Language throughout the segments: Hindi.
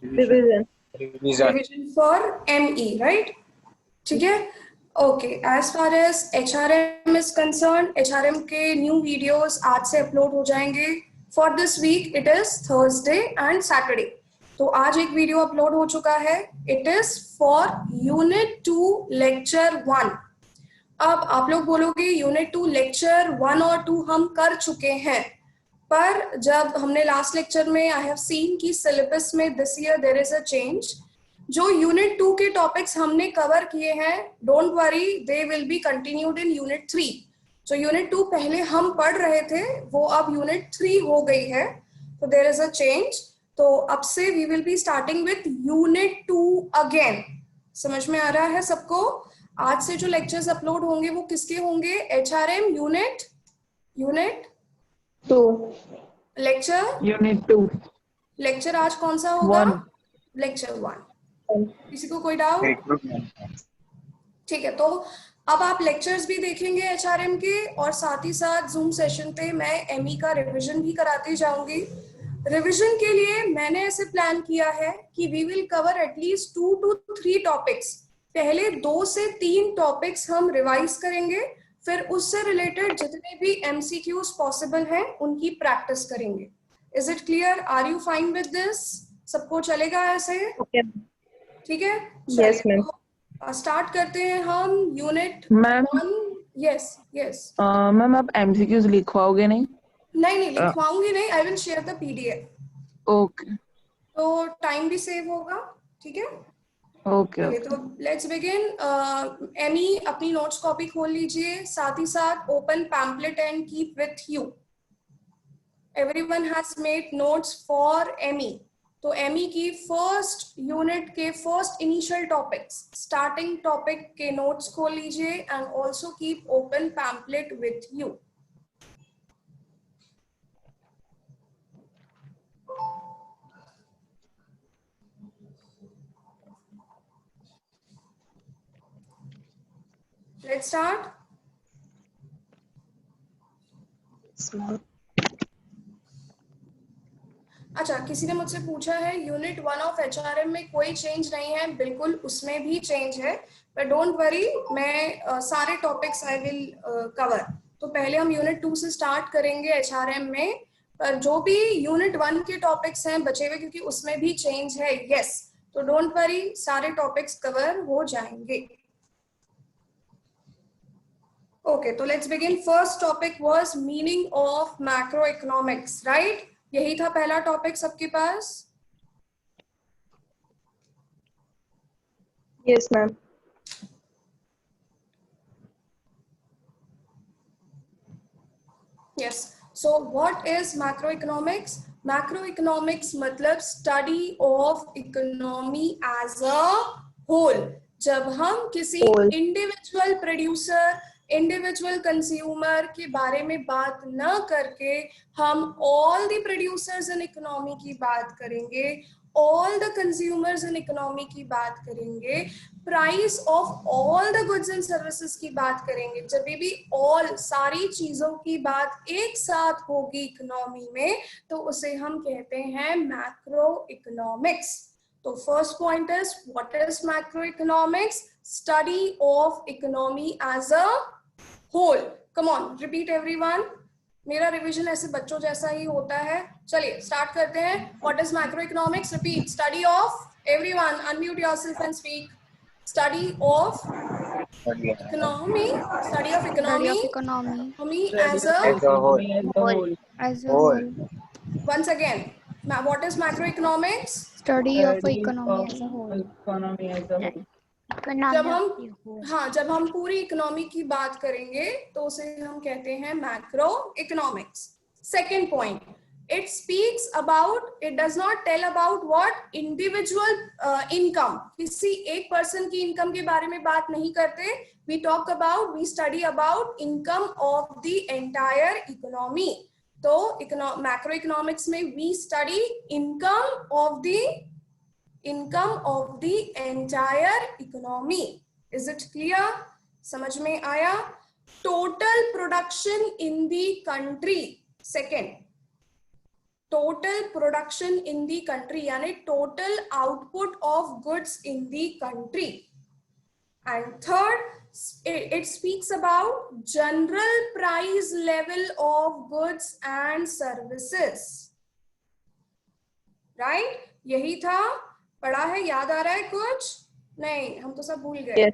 Revision. Revision for ME, right? ठीक है. Okay, as far as HRM is concerned, HRM के new videos आज से upload हो जाएंगे. For this week it is Thursday and Saturday. तो आज एक वीडियो अपलोड हो चुका है. It is for Unit 2 Lecture 1. अब आप लोग बोलोगे Unit 2 Lecture 1 और 2 हम कर चुके हैं, पर जब हमने लास्ट लेक्चर में आई हैव सीन कि सिलेबस में this year there is a change. जो यूनिट 2 के टॉपिक्स हमने कवर किए हैं, don't worry, they will be continued in unit 3. जो यूनिट 2 पहले हम पढ़ रहे थे वो अब यूनिट 3 हो गई है, तो देयर इज अ चेंज. तो अब से we will be starting with unit 2 again. समझ में आ रहा है सबको? आज से जो लेक्चर्स अपलोड होंगे वो किसके होंगे? HRM unit 2. Lecture unit 2. Lecture आज कौन सा होगा? लेक्चर 1. किसी को कोई डाउट? ठीक है, तो अब आप लेक्चर्स भी देखेंगे HRM के, और साथ ही साथ जूम सेशन पे मैं ME का रिवीजन भी कराती जाऊंगी. रिवीजन के लिए मैंने ऐसे प्लान किया है कि we will cover at least 2 to 3 topics. पहले 2 से 3 टॉपिक्स हम रिवाइज करेंगे, फिर उससे रिलेटेड जितने भी MCQs पॉसिबल हैं उनकी प्रैक्टिस करेंगे. Is it clear? Are you fine with this? सबको चलेगा ऐसे? ठीक है. Yes, ma'am. स्टार्ट करते हैं हम यूनिट मैम 1. यस. मैम आप MCQs लिखवाओगे नहीं? नहीं लिखवाऊंगी नहीं. I will share the PDF. Okay. तो टाइम भी सेव होगा. ठीक है. ओके. तो लेट्स बिगिन. ME अपनी नोट्स कॉपी खोल लीजिए, साथ ही साथ open pamphlet and keep with you. Everyone has made notes for ME. तो ME की फर्स्ट यूनिट के first initial topics, starting topic के नोट्स खोल लीजिए and also keep open pamphlet with you. Let's start. अच्छा, किसी ने मुझसे पूछा है यूनिट 1 ऑफ HRM में कोई चेंज नहीं है. बिल्कुल उसमें भी चेंज है, पर डोंट वरी, मैं सारे टॉपिक्स आई विल कवर. तो पहले हम यूनिट 2 से स्टार्ट करेंगे HRM में, पर जो भी यूनिट 1 के टॉपिक्स हैं बचे हुए, क्योंकि उसमें भी चेंज है. यस, तो डोंट वरी, सारे टॉपिक्स कवर हो जाएंगे. Okay, so let's begin. First topic was meaning of macroeconomics, right? यही था पहला टॉपिक सबके पास. Yes, ma'am. Yes. So what is macroeconomics? Macroeconomics मतलब study of economy as a whole. जब हम किसी इंडिविजुअल प्रोड्यूसर, इंडिविजुअल कंज्यूमर के बारे में बात न करके हम all the producers in economy की बात करेंगे, all the consumers in economy की बात करेंगे, price of all the goods and services की बात करेंगे. जब भी ऑल सारी चीजों की बात एक साथ होगी इकोनॉमी में, तो उसे हम कहते हैं मैक्रो इकोनॉमिक्स. तो first point is what is macroeconomics? Study of economy as a whole. Come on, repeat everyone. मेरा रिवीजन ऐसे बच्चों जैसा ही होता है. चलिए स्टार्ट करते हैं. What is macroeconomics? Repeat. Study of, everyone unmute yourself and speak. Study of economy. Study of economy as a whole. once again, what is macroeconomics? Study of economy as a whole. जब हम पूरी इकोनॉमी की बात करेंगे तो उसे हम कहते हैं macro economics. Second point, it speaks about, it does not tell about what individual income. किसी एक पर्सन की इनकम के बारे में बात नहीं करते. we talk about, we study about income of the entire economy. तो मैक्रो इकोनॉमिक्स में we study income of the entire economy. Is it clear? समझ में आया? Total production in the country. Second, total production in the country, यानी total output of goods in the country. And third, it speaks about general price level of goods and services. Right? यही था, पढ़ा है, याद आ रहा है कुछ? नहीं, हम तो सब भूल गए.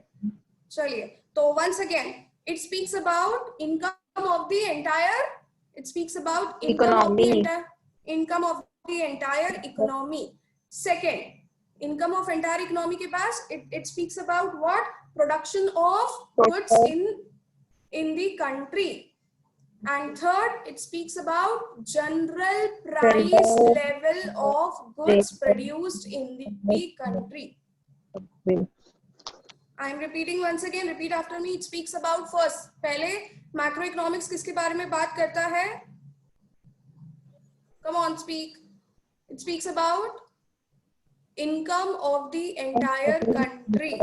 चलिए, तो once again, it speaks about income of the entire. It speaks about income of the entire economy. Second, income of entire economy के पास it speaks about what? Production of goods in the country. And third, it speaks about general price level of goods produced in the country. I am repeating once again, repeat after me. It speaks about first, पहले macroeconomics किसके बारे में बात करता है? Come on, speak. It speaks about income of the entire country.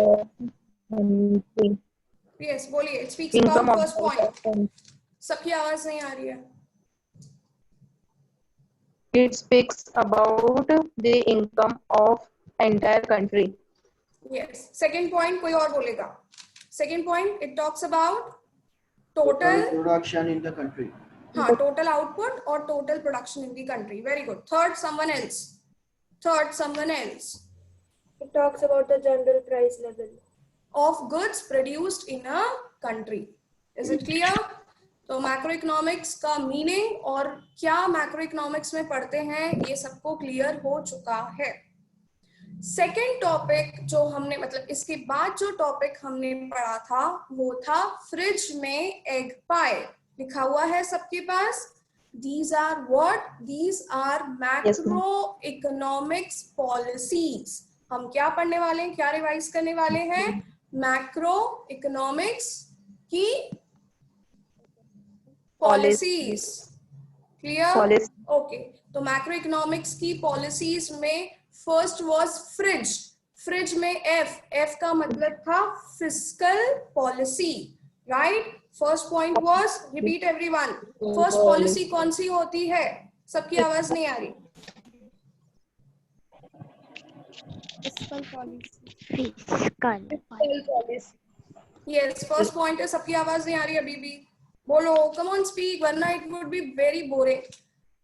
Yes, बोलिए. It speaks about first point. सबकी आवाज नहीं आ रही है. It speaks about the income of entire country. Yes. Second point कोई और बोलेगा. Second point, it talks about total production in the country. हाँ, total output or total production in the country. Very good. Third, someone else. It talks about the general price level of goods produced in a country. Is it clear? तो मैक्रोइकोनॉमिक्स का मीनिंग और क्या मैक्रोइकोनॉमिक्स में पढ़ते हैं ये सबको क्लियर हो चुका है. सेकेंड टॉपिक जो हमने, मतलब इसके बाद जो टॉपिक हमने पढ़ा था वो था फ्रिज में एग पाई. लिखा हुआ है सबके पास. These are what? These are macroeconomics policies. हम क्या पढ़ने वाले हैं, क्या रिवाइज करने वाले हैं? मैक्रो इकोनॉमिक्स की पॉलिसीज. क्लियर? ओके. तो मैक्रो इकोनॉमिक्स की पॉलिसीज में फर्स्ट वाज फ्रिज. फ्रिज में एफ का मतलब था fiscal policy. Right? First point was, repeat everyone, first policy कौन सी होती है? सबकी आवाज नहीं आ रही. Fiscal policy. Yes, first point है. सबकी आवाज नहीं आ रही अभी भी. बोलो, come on speak, वरना it would be very boring.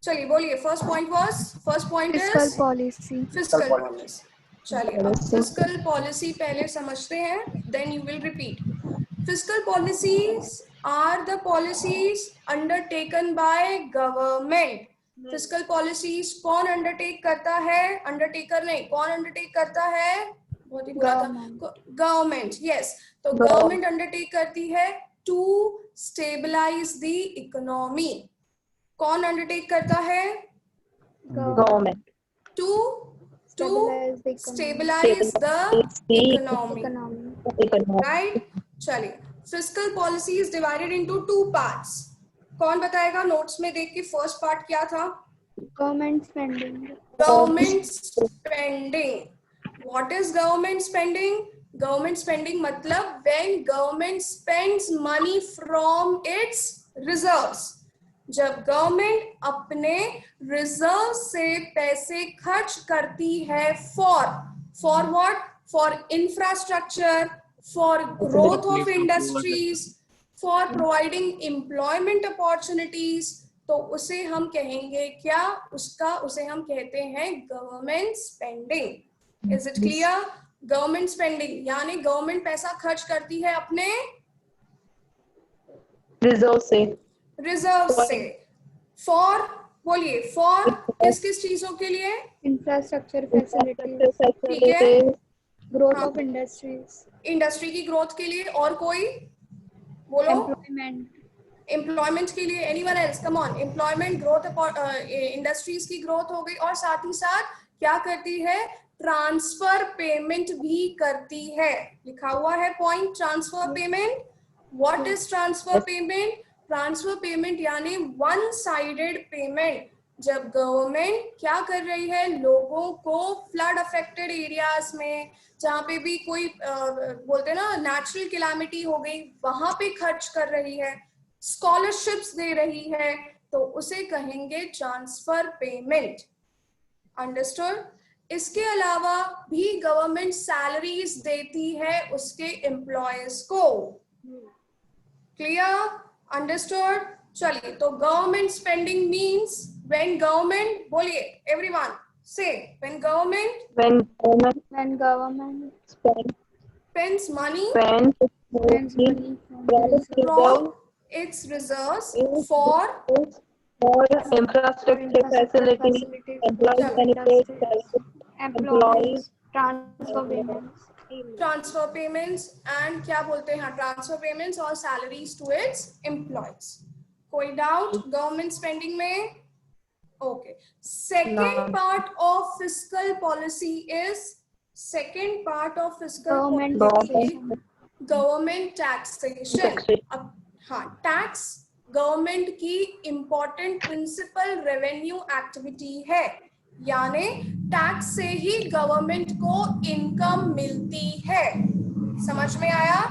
चलिए बोलिए. First point is Fiscal policy. fiscal policy. चलिए, अब fiscal policy पहले समझते हैं, then you will repeat. Fiscal policies are the policies undertaken by government. Physical policies कौन अंडरटेक करता है? अंडरटेकर नहीं, कौन अंडरटेक करता है? बहुत ही बुरा था. गवर्नमेंट. यस. तो गवर्नमेंट अंडरटेक करती है टू स्टेबलाइज द इकोनॉमी. कौन अंडरटेक करता है? Government. To stabilise the economy. Right? चलिए, physical policy is divided into two parts. कौन बताएगा नोट्स में देख के फर्स्ट पार्ट क्या था? Government spending. Government spending. What is government spending? Government spending मतलब when government spends money from its reserves. जब गवर्नमेंट अपने रिजर्व से पैसे खर्च करती है for what? For infrastructure, for growth of industries, for providing employment opportunities, तो उसे हम कहेंगे क्या? उसे हम कहते हैं government spending. Is it clear? Government spending यानी गवर्नमेंट पैसा खर्च करती है अपने रिजर्व से. फॉर, बोलिए, फॉर किस किस चीजों के लिए? Infrastructure facilities. ठीक है. Growth हाँ. of industries. इंडस्ट्री की ग्रोथ के लिए. और कोई बोलो? एम्प्लॉयमेंट के लिए. Anyone else? Come on. Employment, growth, industries की ग्रोथ हो गई. और साथ ही साथ क्या करती है? ट्रांसफर पेमेंट भी करती है. लिखा हुआ है point, transfer payment. What is transfer payment? Transfer payment यानी वन साइडेड पेमेंट. जब गवर्नमेंट क्या कर रही है? लोगों को फ्लड अफेक्टेड एरियाज में, जहाँ पे भी कोई बोलते हैं ना नेचुरल कैलामिटी हो गई, वहां पे खर्च कर रही है, स्कॉलरशिप्स दे रही है, तो उसे कहेंगे ट्रांसफर पेमेंट। अंडरस्टूड? इसके अलावा भी गवर्नमेंट सैलरीज देती है उसके एम्प्लॉयज को। क्लियर? अंडरस्टूड? चलिए, तो government spending means when government, बोलिए एवरीवन से, when government When government spends money spends money from its reserves for infrastructure facilities, employee benefits, employees, transfer payments, transfer payments and क्या बोलते हैं, ट्रांसफर पेमेंट्स और सैलरीज टू इट्स एम्प्लॉयज। कोई डाउट गवर्नमेंट स्पेंडिंग में? Okay. Second part of fiscal policy is, second part of fiscal government policy taxation, government taxation. अब हाँ, टैक्स गवर्नमेंट की इंपॉर्टेंट प्रिंसिपल रेवेन्यू एक्टिविटी है, यानी टैक्स से ही गवर्नमेंट को इनकम मिलती है। समझ में आया?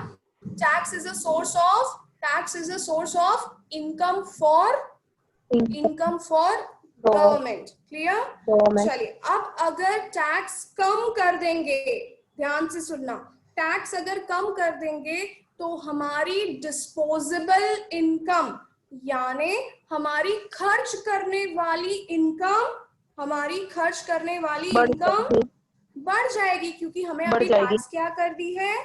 Tax is a source of income for government. Clear? चलिए, अब अगर टैक्स कम कर देंगे, ध्यान से सुनना, टैक्स अगर कम कर देंगे तो हमारी डिस्पोजेबल इनकम, यानी हमारी खर्च करने वाली इनकम बढ़ जाएगी, क्योंकि हमें अभी टैक्स क्या कर दी है,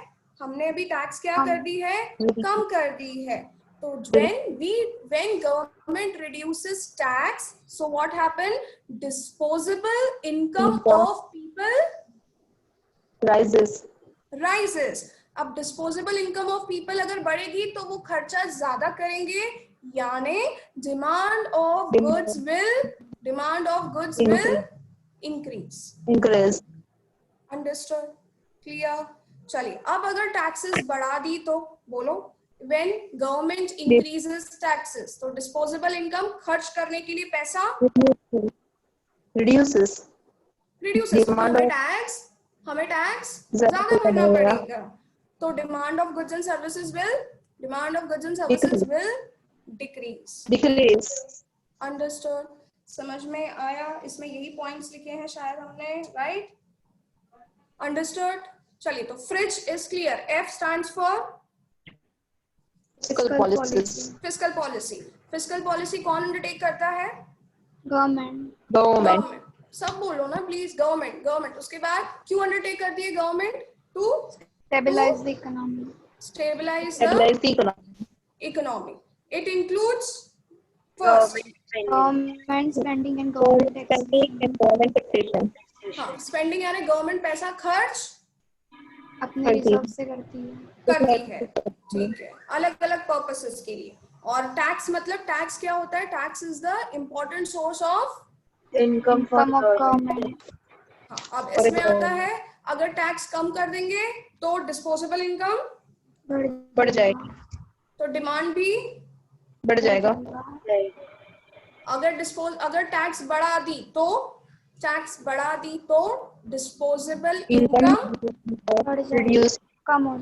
कम कर दी है। तो when government reduces tax, so what happen? Disposable income of people rises. अब डिस्पोजेबल इनकम ऑफ पीपल अगर बढ़ेगी तो वो खर्चा ज्यादा करेंगे, यानी demand of goods will increase. Understood? Clear? चलिए, अब अगर टैक्सेस बढ़ा दी तो बोलो, व्हेन गवर्नमेंट इंक्रीजेस टैक्सेस तो डिस्पोजेबल इनकम, खर्च करने के लिए पैसा reduces. हमें टैक्स ज्यादा भरना पड़ेगा, तो demand of goods and services will decrease. Understood? समझ में आया? इसमें यही पॉइंट्स लिखे हैं शायद हमने, राइट? अंडरस्टूड? चलिए, तो fridge is clear. F stands for fiscal policy कौन अंडरटेक करता है? government, सब बोलो ना प्लीज, गवर्नमेंट। उसके बाद क्यों अंडरटेक करती है government? To stabilize the economy, stabilize the economy. It includes first government spending and government taxation, हाँ, स्पेंडिंग यानी गवर्नमेंट पैसा खर्च अपने रिजर्व से करती है, ठीक है, अलग अलग पर्पसेस के लिए। और टैक्स मतलब, टैक्स क्या होता है? Tax is the important source of Income from of government, हाँ, अब इसमें आता है, अगर टैक्स कम कर देंगे तो डिस्पोजेबल इनकम बढ़ जाएगी, तो डिमांड भी बढ़ जाएगा। अगर टैक्स बढ़ा दी तो डिस्पोजेबल इनकम Reduce. कम हो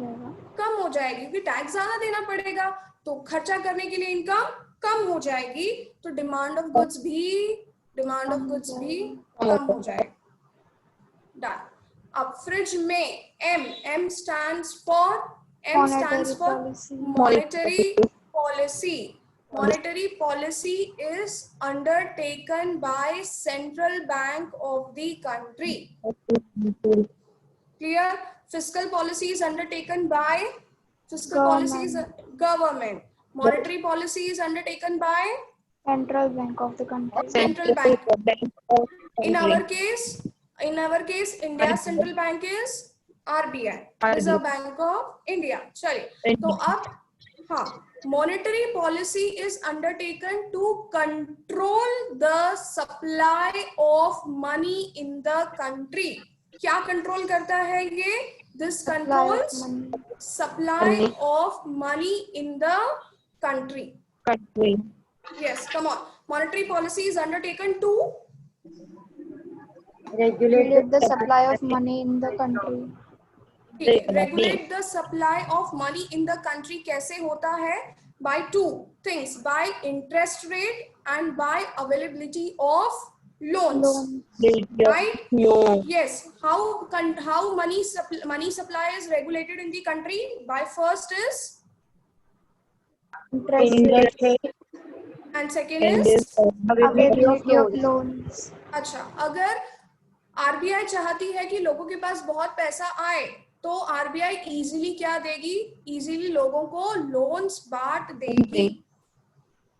जाएगा, क्योंकि टैक्स ज्यादा देना पड़ेगा, तो खर्चा करने के लिए इनकम कम हो जाएगी, तो डिमांड ऑफ गुड्स भी कम हो जाएगा। डन। अब फ्रिज में M stands for monetary policy. Monetary policy is undertaken by Central Bank of the country. Clear? Fiscal policy is undertaken by government. Monetary policy is undertaken by Central Bank of the country, Central Bank. In our case, India's central bank is RBI, Reserve Bank of India. चलिए, तो अब हाँ, monetary policy is undertaken to control the supply of money in the country. क्या कंट्रोल करता है ये? This controls supply of money in the country. Yes, come on. Monetary policy is undertaken to regulate the supply of money in the country, regulate the supply of money in the country. कैसे होता है? by two things, by interest rate and by availability of loans. Right? No. Yes. How money supply is regulated in the country? By first is, Interest rate and second and is, availability of Availability of loans. loans. अच्छा, अगर आरबीआई चाहती है कि लोगों के पास बहुत पैसा आए तो आरबीआई इजीली क्या देगी? इजीली लोगों को लोन्स बांट देगी.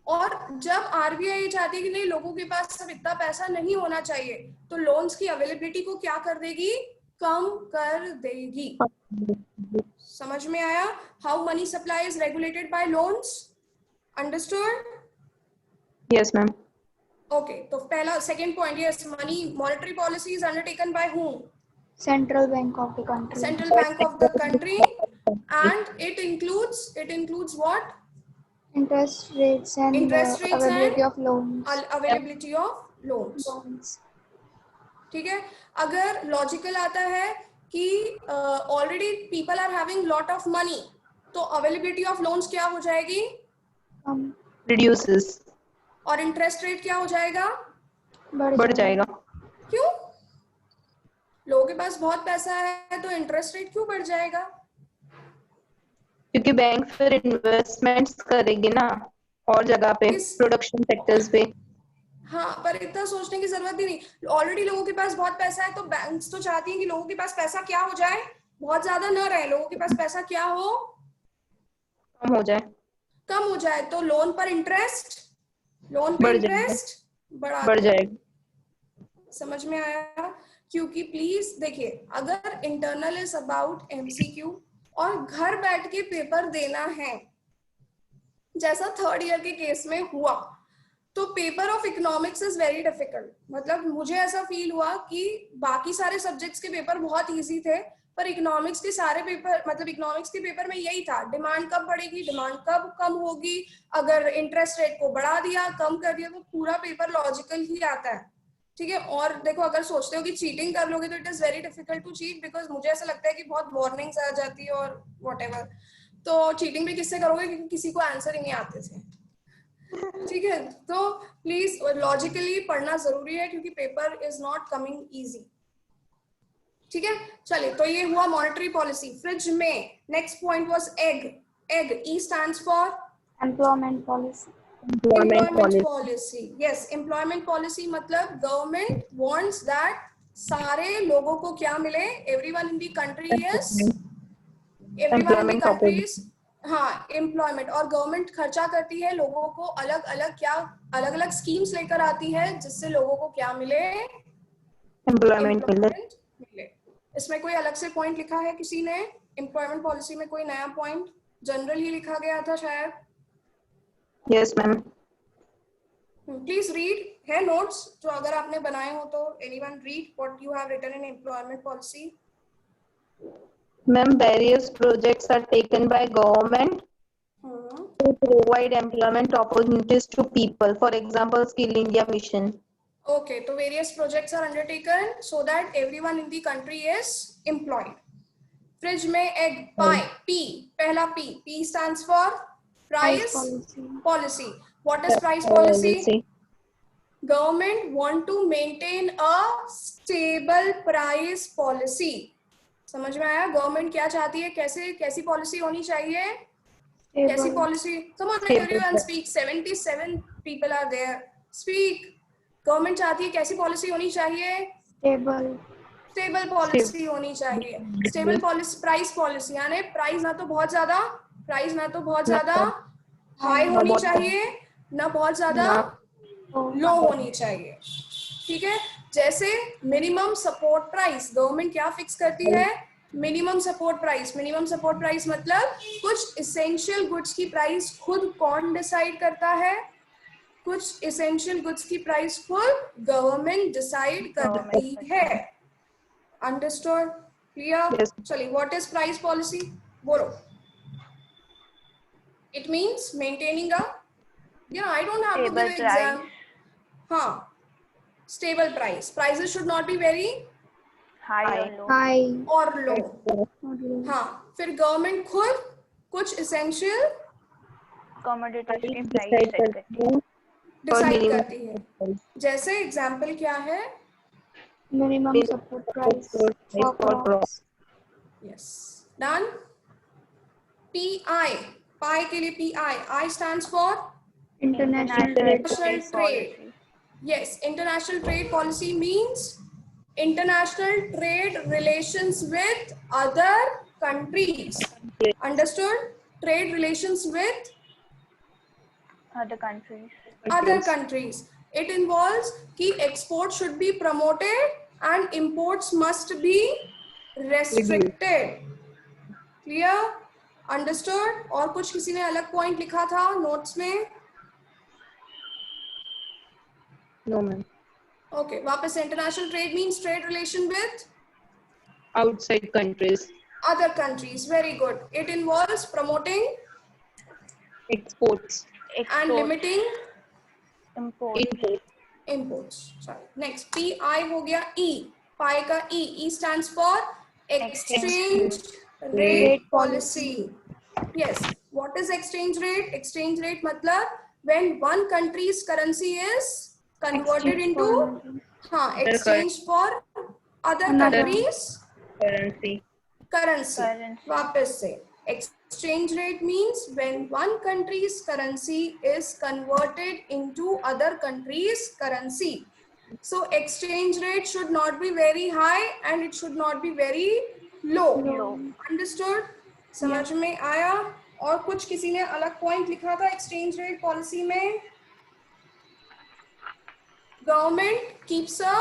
और जब आरबीआई ये चाहती है कि नहीं, लोगों के पास सब इतना पैसा नहीं होना चाहिए, तो लोन्स की अवेलेबिलिटी को क्या कर देगी? कम कर देगी. समझ में आया? How many supply is regulated by loans. Understood? Yes, ma'am. Okay, तो पहला second point, yes, money monetary policy is undertaken by whom? Central Bank of the country. Central Bank of the country, and it includes what? Interest rates and Interest rates availability and of loans. availability of loans. Loans. ठीक है. अगर लॉजिकल आता है कि already people are having lot of money, तो अवेलेबिलिटी ऑफ लोन्स क्या हो जाएगी? Reduces. और इंटरेस्ट रेट क्या हो जाएगा? बढ़ जाएगा. क्यों? लोगों के पास बहुत पैसा है तो इंटरेस्ट रेट क्यों बढ़ जाएगा? क्योंकि बैंक फिर इन्वेस्टमेंट्स करेगी ना और जगह पे, प्रोडक्शन सेक्टर्स पे. हाँ, पर इतना सोचने की जरूरत ही नहीं. ऑलरेडी लोगों के पास बहुत पैसा है तो बैंक्स तो चाहती हैं कि लोगों के पास पैसा क्या हो जाए? बहुत ज्यादा न रहे. लोगों के पास पैसा क्या हो? कम हो जाए. कम हो जाए. तो लोन पर इंटरेस्ट बढ़ जाएगा. समझ में आया? क्योंकि प्लीज देखिए, अगर इंटरनल इज अबाउट एमसीक्यू और घर बैठ के पेपर देना है, जैसा थर्ड ईयर के केस में हुआ, तो paper of economics is very difficult. मतलब मुझे ऐसा फील हुआ कि बाकी सारे सब्जेक्ट्स के पेपर बहुत इजी थे, पर इकोनॉमिक्स के सारे पेपर, मतलब इकोनॉमिक्स के पेपर में यही था, डिमांड कब बढ़ेगी, डिमांड कब कम होगी, अगर इंटरेस्ट रेट को बढ़ा दिया, कम कर दिया, तो पूरा पेपर लॉजिकल ही आता है. ठीक है. और देखो, अगर सोचते हो कि चीटिंग कर लोगे तो it is very difficult to cheat, because मुझे ऐसा लगता है कि बहुत वार्निंग्स आ जाती है और व्हाटएवर. तो चीटिंग भी किससे करोगे, क्योंकि किसी को आंसर ही नहीं आते थे. ठीक है. तो प्लीज लॉजिकली पढ़ना जरूरी है, क्योंकि paper is not coming easy. ठीक है. चलिए, तो ये हुआ मॉनेटरी पॉलिसी. फ्रिज में next point was egg. E stands for Employment policy. employment policy. Yes, employment policy मतलब government wants that सारे लोगों को क्या मिले? Everyone in the country is हाँ, employment. और गवर्नमेंट खर्चा करती है, लोगों को अलग अलग स्कीम्स लेकर आती है, जिससे लोगों को क्या मिले? एम्प्लॉयमेंट मिले. इसमें कोई अलग से पॉइंट लिखा है किसी ने? एम्प्लॉयमेंट पॉलिसी में कोई नया पॉइंट? जनरल ही लिखा गया था शायद. Yes ma'am. Please read. है नोट्स जो अगर आपने बनाए हो तो anyone read what you have written in employment policy. Ma'am, various projects are taken by government to provide employment opportunities to people. For example, Skill India Mission. Okay, so various projects are undertaken so that everyone in the country is employed. Fridge में egg, pie, P, पहला P. P stands for price policy. What is price policy? Government want to maintain a stable price policy. समझ में आया? गवर्नमेंट क्या चाहती है? कैसी पॉलिसी होनी चाहिए? कैसी policy? Come on, everyone speak. 77 people are there. Speak. Government चाहती है कैसी पॉलिसी होनी चाहिए? स्टेबल पॉलिसी होनी चाहिए. स्टेबल पॉलिसी, प्राइस पॉलिसी, यानी प्राइस ना तो बहुत ज्यादा हाई होनी चाहिए, ना बहुत ज्यादा लो होनी चाहिए. ठीक है. जैसे मिनिमम सपोर्ट प्राइस, गवर्नमेंट क्या फिक्स करती है? मिनिमम सपोर्ट प्राइस मतलब कुछ इसेंशियल गुड्स की प्राइस खुद कौन डिसाइड करता है? कुछ इसेंशियल गुड्स की प्राइस खुद गवर्नमेंट डिसाइड करती है. अंडरस्टूड? क्लियर? चलिए, व्हाट इज प्राइस पॉलिसी? बोलो. It means maintaining a, I don't have to give exam. हाँ, stable price. Prices should not be very High or low. हाँ, फिर गवर्नमेंट खुद कुछ essential कमोडिटीज की प्राइस सेट करती है। डिसाइड करती है। जैसे एग्जाम्पल क्या है? Minimum support price for crops. Yes, done. PI, पाई के लिए PI, I stands for international International Trade. Yes, international trade policy means international trade relations with other countries. Understood? Trade relations with other countries. other countries. It involves कि export should be promoted and imports must be restricted. Clear? Understood? और कुछ किसी ने अलग पॉइंट लिखा था नोट्स में? No, ma'am. Okay, वापस से international trade means trade relation with Outside countries. other countries. Very good. It involves promoting Exports. and limiting import. imports. Sorry. Next, PI हो गया E. पाई का E. E stands for exchange rate policy. Yes. What is exchange rate? Exchange rate मतलब when one country's currency is converted into exchange for other countries Currency. currency. Currency. वापस से exchange rate means when one country's currency is converted into other country's currency. So exchange rate should not be very high and it should not be very low. Understood? समझ में आया? और कुछ किसी ने अलग पॉइंट लिखा था exchange rate policy में? Government keeps a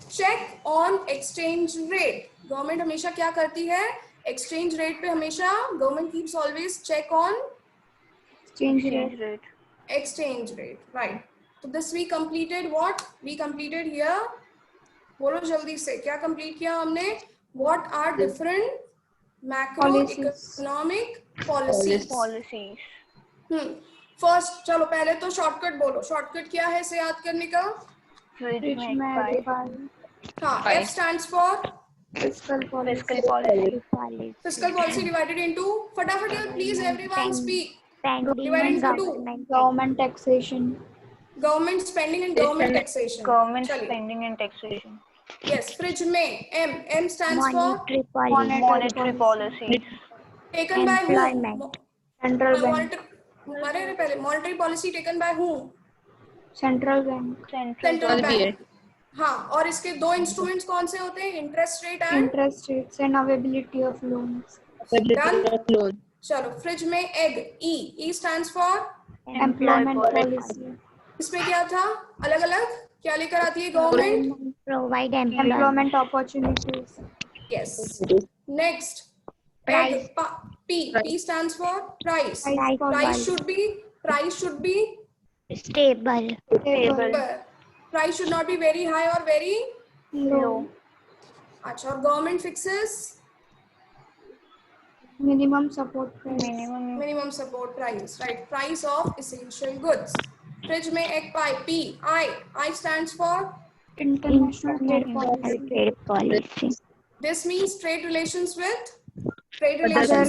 check on exchange rate. Government हमेशा क्या करती है? Exchange rate पे हमेशा government keeps always check on exchange rate. exchange rate. Right. So this we completed what? We completed here. बोलो जल्दी से क्या complete किया हमने? What are different macroeconomic policies? Policies. First चलो पहले तो shortcut बोलो. Shortcut क्या है इसे याद करने का? फ्रिज में एक हाँ, F stands for fiscal policy. fiscal policy divided into फटाफट यार please everyone speak. Spending Divided and into two. government taxation। Government spending and government taxation. Government चलिए. Spending and taxation. Yes, fridge में M. M stands for monetary policy. taken by who? Central bank. Monetary अरे पहले monetary policy taken by who? Central bank. Central bank. हाँ, और इसके दो इंस्ट्रूमेंट्स कौन से होते हैं? Interest rate and interest rates and availability of loans. Done. चलो फ्रिज में egg E. E stands for employment policy. इसमें क्या था? अलग अलग क्या लेकर आती है government? Provide employment opportunities. Yes. Next egg P. P stands for price. Price should be stable. price should not be very high or very लो। अच्छा. और government fixes minimum support price. minimum support price, right? Price of essential goods. Fridge में एक पाई P. I stands for international trade policy. this means trade relations with other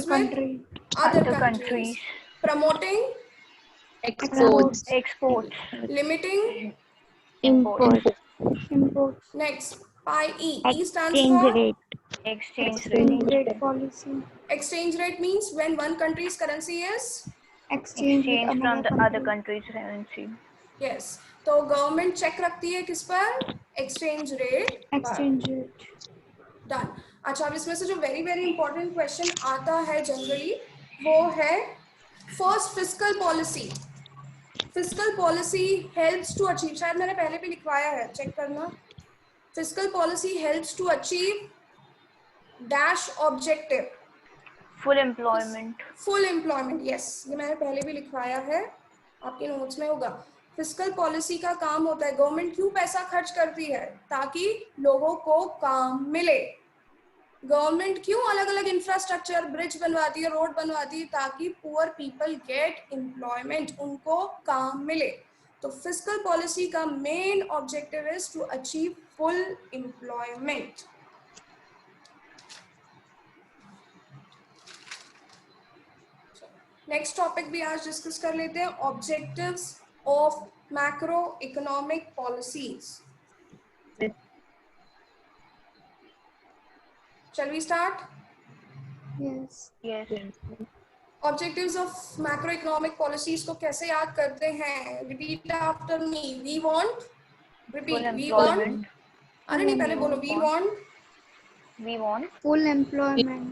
other countries. Promoting, export. limiting. Import. Next, pi E. E stands for exchange rate policy. exchange rate means when one country's currency is exchange from the other countries currency. yes. तो गवर्नमेंट चेक रखती है किस पर? Exchange rate. Exchange rate. Done. अच्छा, अब इसमें से जो वेरी वेरी इंपॉर्टेंट क्वेश्चन आता है जनरली वो है first fiscal policy. Fiscal policy helps to achieve, शायद मैंने पहले भी लिखवाया है, चेक करना. Fiscal policy helps to achieve dash objective. Full employment. Yes, ये मैंने पहले भी लिखवाया है, आपके नोट्स में होगा. फिस्कल पॉलिसी का काम होता है, गवर्नमेंट क्यों पैसा खर्च करती है? ताकि लोगों को काम मिले. गवर्नमेंट क्यों अलग अलग इंफ्रास्ट्रक्चर, ब्रिज बनवाती है, रोड बनवाती है? ताकि पुअर पीपल गेट एम्प्लॉयमेंट, उनको काम मिले. तो फिस्कल पॉलिसी का main objective is to achieve full employment. Next topic भी आज डिस्कस कर लेते हैं, objectives of macro economic policies. Shall we start? Yes. Objectives of macroeconomic policies को कैसे याद करते हैं? Repeat after me. We want. Repeat. We want. अरे नहीं, पहले बोलो. We want. We want full employment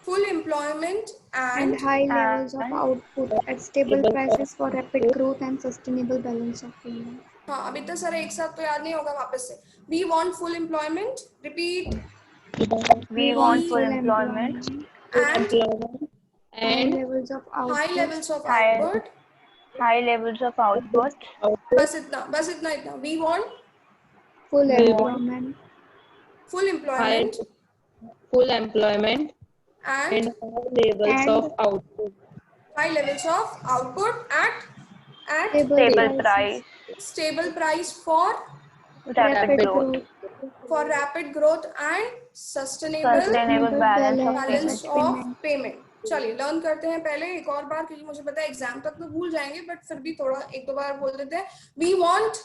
Full employment and high levels of output at stable prices for rapid growth and sustainable balance of payment. हाँ, अब इतना सारा एक साथ तो याद नहीं होगा वापस से. We want full employment. Repeat. We want full employment And high levels of output. high levels of output. High levels of output. बस इतना. We want Full employment full employment full employment and and high levels of output. high levels of output at stable price. stable price for Rapid growth. rapid growth and sustainable balance of payment. चलिए लर्न करते हैं पहले एक और बार, क्योंकि मुझे पता है एग्जाम तक तो भूल जाएंगे, बट फिर भी थोड़ा एक दो बार बोल देते हैं. We want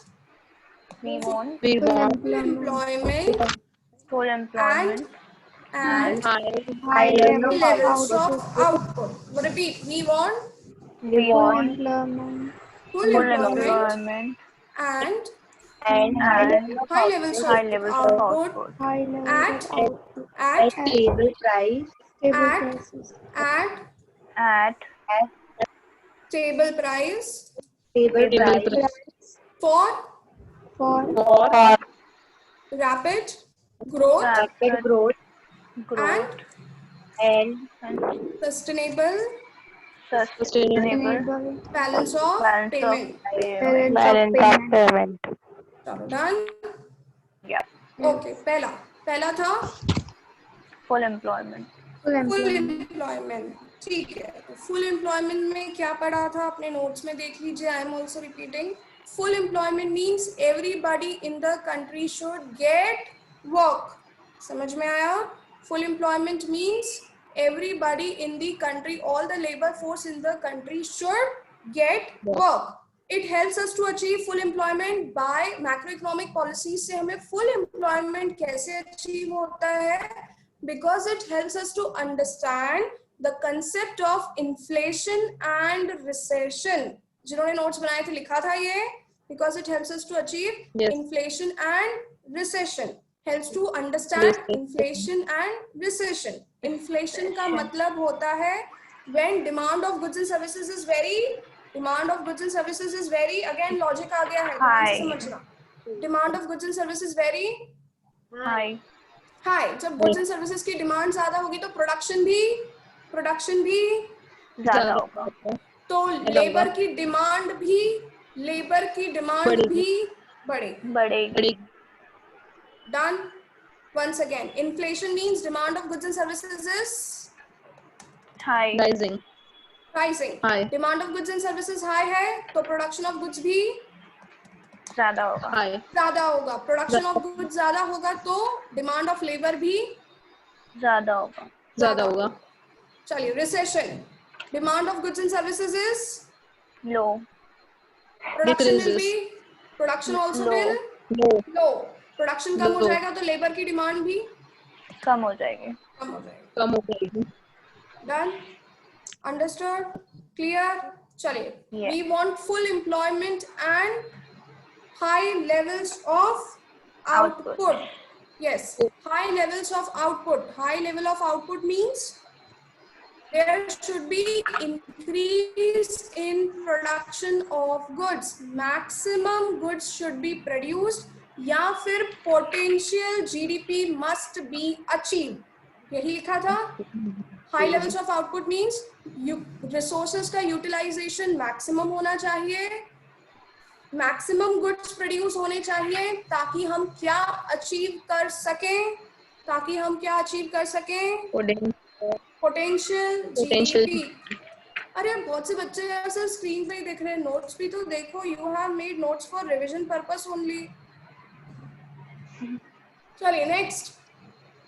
Full employment and high levels of output. Repeat. We want full employment and high levels of output at Stable price. at stable price Stable price. for For rapid growth rapid growth and and sustainable sustainable balance of payment. payment. चलो done. Yeah. Okay, पहला था Full employment. Full employment. ठीक है, तो फुल एम्प्लॉयमेंट में क्या पढ़ा था अपने नोट्स में देख लीजिए. I am also repeating. Full employment means everybody in the country should get work. समझ में आया? Full employment means everybody in the country, all the labor force in the country should get work. It helps us to achieve full employment by macroeconomic policies. से हमें full employment कैसे achieve होता है? Because it helps us to understand the concept of inflation and recession. जिन्होंने notes बनाए थे लिखा था ये. Because it helps us to achieve inflation and recession. Helps to understand inflation and recession. Inflation का मतलब होता है when demand of goods and services is very, again logic आ गया है, समझना. Demand of goods and services very high. जब goods and services की डिमांड ज्यादा होगी तो प्रोडक्शन भी ज्यादा होगा. तो लेबर की डिमांड भी बढ़ेगी. Done. Once again, inflation means demand of goods and services is High. rising. High. Demand of goods and services high है तो production of goods भी ज्यादा होगा. Production of goods ज्यादा होगा तो demand of labor भी ज्यादा होगा. चलिए recession. Demand of goods and services is Low. production will be, production also will low. Production कम हो जाएगा तो लेबर की डिमांड भी कम हो जाएगी. डन. अंडरस्टूड? क्लियर? चलिए. We want full employment and high levels of output. Yes, high levels of output. High level of output means there should be increase in production of goods. Maximum goods should be produced या फिर potential GDP must be achieve. यही लिखा था. High levels of output means resources का यूटिलाइजेशन मैक्सिमम होना चाहिए, मैक्सिमम गुड्स प्रोड्यूस होने चाहिए ताकि हम क्या अचीव कर सकें पोटेंशियल जीडीपी. अरे बहुत से बच्चे यार सर स्क्रीन पे ही देख रहे हैं, नोट्स भी तो देखो. You have made notes for revision purpose only. चलिए नेक्स्ट.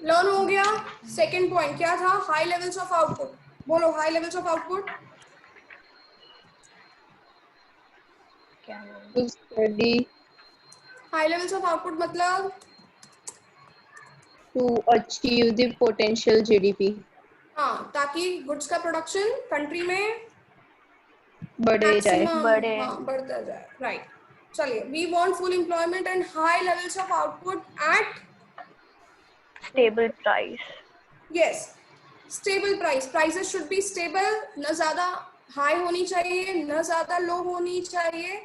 लर्न हो गया. सेकंड पॉइंट क्या था? High levels of output. बोलो high levels of output. To study, high levels of output मतलब to achieve the potential GDP. हाँ, ताकि गुड्स का प्रोडक्शन कंट्री में बढ़े जाए. हाँ, बढ़ता जाए. राइट. चलिए, we want full employment and high levels of output at stable price. Yes, stable price. Prices should be stable, न ज्यादा हाई होनी चाहिए, न ज्यादा लो होनी चाहिए.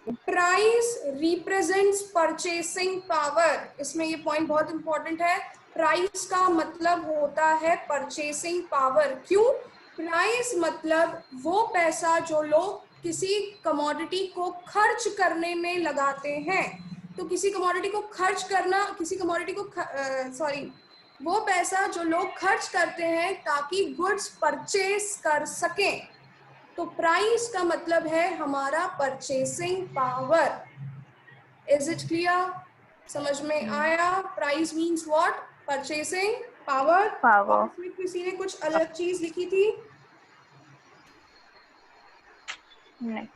Price represents purchasing power. इसमें ये पॉइंट बहुत इंपॉर्टेंट है. प्राइस का मतलब होता है परचेसिंग पावर. क्यों? प्राइस मतलब वो पैसा जो लोग किसी कमोडिटी को खर्च करने में लगाते हैं. तो किसी कमोडिटी को खर्च करना, किसी कमोडिटी को वो पैसा जो लोग खर्च करते हैं ताकि गुड्स परचेस कर सकें. तो प्राइस का मतलब है हमारा purchasing power. Is it clear? समझ में आया? Price means what? Purchasing power. इसमें किसी ने कुछ अलग चीज लिखी थी? नहीं.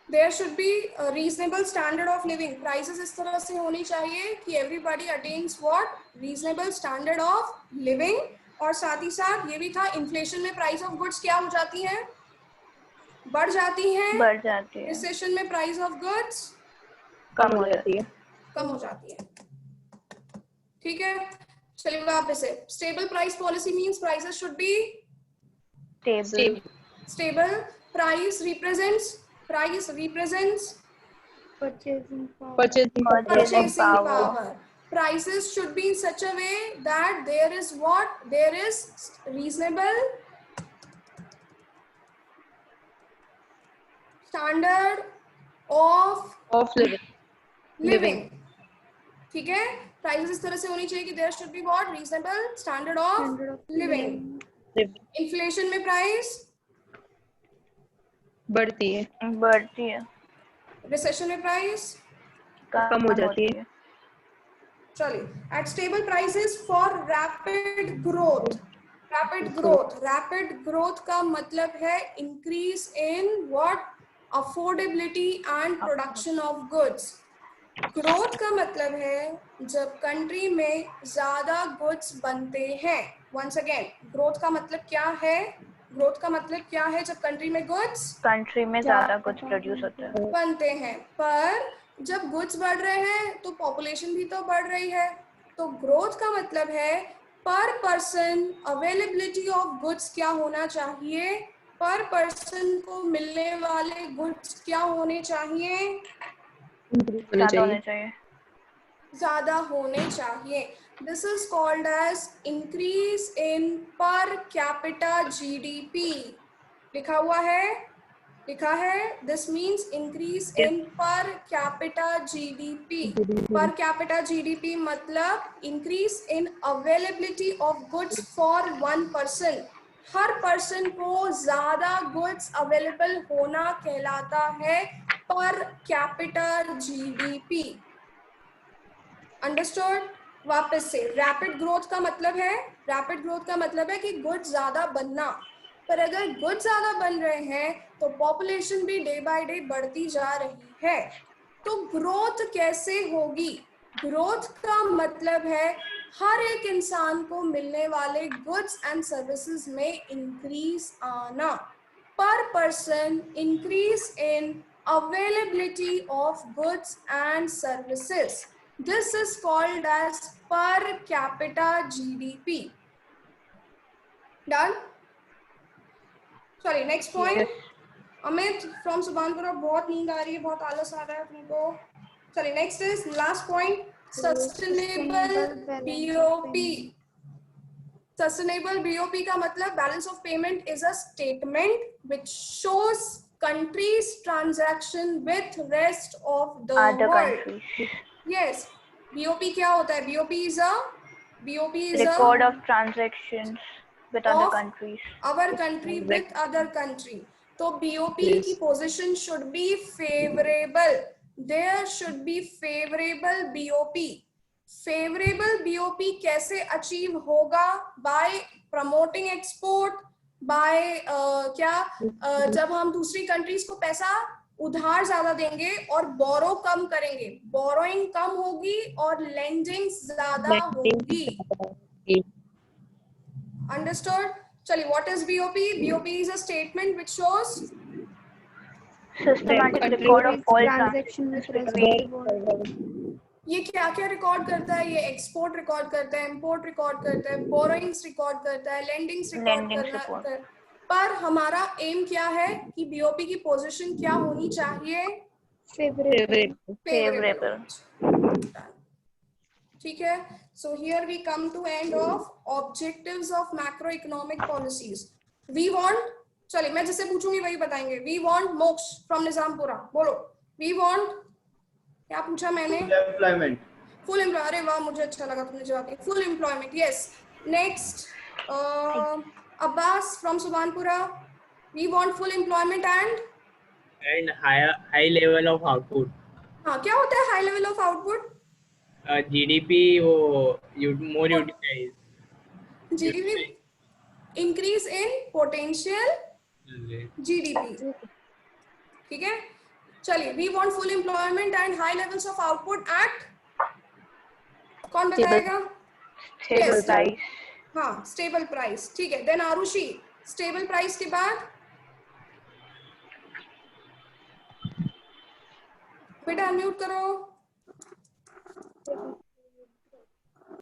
There should be reasonable standard of living. Prices इस तरह से होनी चाहिए कि everybody attains what? Reasonable standard of living. और साथ ही साथ ये भी था, इन्फ्लेशन में प्राइस ऑफ गुड्स क्या हो जाती है? बढ़ जाती है. रिसेशन में प्राइस ऑफ गुड्स कम हो जाती है. कम हो जाती है. ठीक है, चलिए वापस से. Stable price policy means prices should be stable. Price represents Purchasing power. purchasing power. Prices should be in such a way that there is what? There is reasonable standard of living. ठीक है, प्राइसेस इस तरह से होनी चाहिए कि there should be what? Reasonable standard of living. Inflation में प्राइस बढ़ती है. रिसेशन में प्राइस कम हो जाती है. चलिए, at stable prices for rapid growth. Rapid growth का मतलब है increase in what? Affordability and production of goods. Growth का मतलब है जब कंट्री में ज्यादा गुड्स बनते हैं. वंस अगेन, ग्रोथ का मतलब क्या है? ग्रोथ का मतलब क्या है? जब कंट्री में गुड्स, कंट्री में ज्यादा गुड्स प्रोड्यूस होते हैं, बनते हैं. पर जब गुड्स बढ़ रहे हैं तो पॉपुलेशन भी तो बढ़ रही है. तो ग्रोथ का मतलब है पर पर्सन अवेलेबिलिटी ऑफ गुड्स क्या होना चाहिए? पर पर्सन को मिलने वाले गुड्स क्या होने चाहिए? ज्यादा होने चाहिए. This is called as increase in per capita GDP. लिखा हुआ है? लिखा है. This means increase in per capita GDP. Per capita GDP मतलब increase in availability of goods for one person. Her person को ज्यादा गुड्स अवेलेबल होना कहलाता है पर कैपिटा GDP. अंडरस्टूड? वापस से, रैपिड ग्रोथ का मतलब है कि गुड्स ज्यादा बनना. पर अगर गुड्स ज्यादा बन रहे हैं तो पॉपुलेशन भी डे बाय डे बढ़ती जा रही है. तो ग्रोथ कैसे होगी? ग्रोथ का मतलब है हर एक इंसान को मिलने वाले गुड्स एंड सर्विसेज में इंक्रीज आना. पर person increase in availability of goods and services. This is called as per capita GDP. Done? Sorry, next point. Amit from Subhanpura, बहुत नींद आ रही है, बहुत आलस आ रहा है तुमको. Sorry, next is last point. Sustainable BOP. Sustainable BOP का मतलब balance of payment is a statement which shows countries transaction with rest of the world. Yes, BOP क्या होता है? BOP is record of transactions with other countries. Our country with other country. तो BOP की position should be favorable. There should be favorable BOP. Favorable BOP कैसे achieve होगा? By promoting export. बाय जब हम दूसरी कंट्रीज को पैसा उधार ज्यादा देंगे और बोरो कम करेंगे, बोरोइंग कम होगी और लेंडिंग ज्यादा होगी। अंडरस्टूड? चलिए, what is BOP? BOP is a statement which shows Systematic record of all transaction with respective order. ये क्या क्या रिकॉर्ड करता है? ये एक्सपोर्ट रिकॉर्ड करता है, इंपोर्ट रिकॉर्ड करता है, बोरोइंग्स रिकॉर्ड करता है, लेंडिंग्स रिकॉर्ड करता है। पर हमारा एम क्या है कि बीओपी की पोजीशन क्या होनी चाहिए? favorable. ठीक है। So here we come to end of objectives of macro economic policies. We want, चलिए मैं जिससे पूछूंगी वही बताएंगे। We want Moksh from Nizampura, बोलो। वी वांट, क्या पूछा मैंने? Employment, full employ. अरे वाह, मुझे अच्छा लगा तुमने जवाब दिया, full employment. Yes. Next, Abbas from Subanpura. We want full employment and high level of output. हाँ, क्या होता है high level of output? GDP वो more utilise, GDP increase in potential GDP. ठीक है, चलिए। We want full employment and high levels of output at, कौन बताएगा? Stable price. हाँ, स्टेबल प्राइस। ठीक है। देन आरुषि, स्टेबल प्राइस के बाद बेटा अनम्यूट करो।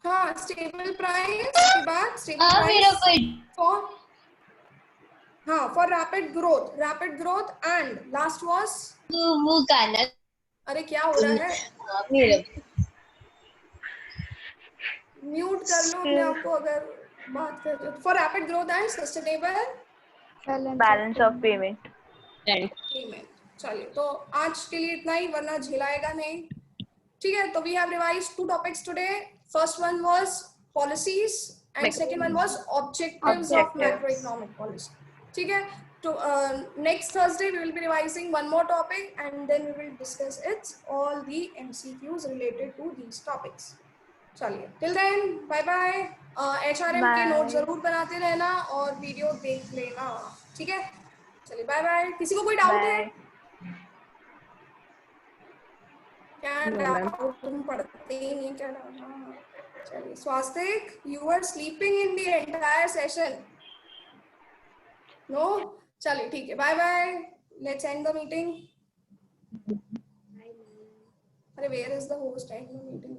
हाँ, स्टेबल प्राइस के बाद स्टेबल प्राइस फॉर, हाँ, for rapid growth and last was वो गाना। अरे क्या हो रहा है? म्यूट कर लो अपने आप को अगर बात कर रहे हो। For rapid growth and sustainable Balance of payment. Payment. चलिए, तो आज के लिए इतना ही, वरना झेलाएगा नहीं। ठीक है, तो we have revised 2 topics today. First one was policies and second one was objectives of macro economic policy. ठीक है, तो next Thursday we will be revising one more topic and then we will discuss its all the MCQs related to these topics. चलिए, till then bye bye. HRM के नोट जरूर बनाते रहना और वीडियो देख लेना। ठीक है, चलिए बाय बाय। किसी को कोई डाउट है? क्या डाउट? तुम पढ़ते ही नहीं, क्या डाउट? चलिए, Swastik, you are sleeping in the entire session. No? चलिए ठीक है, bye bye. Let's end the meeting. अरे where is the host? End the meeting.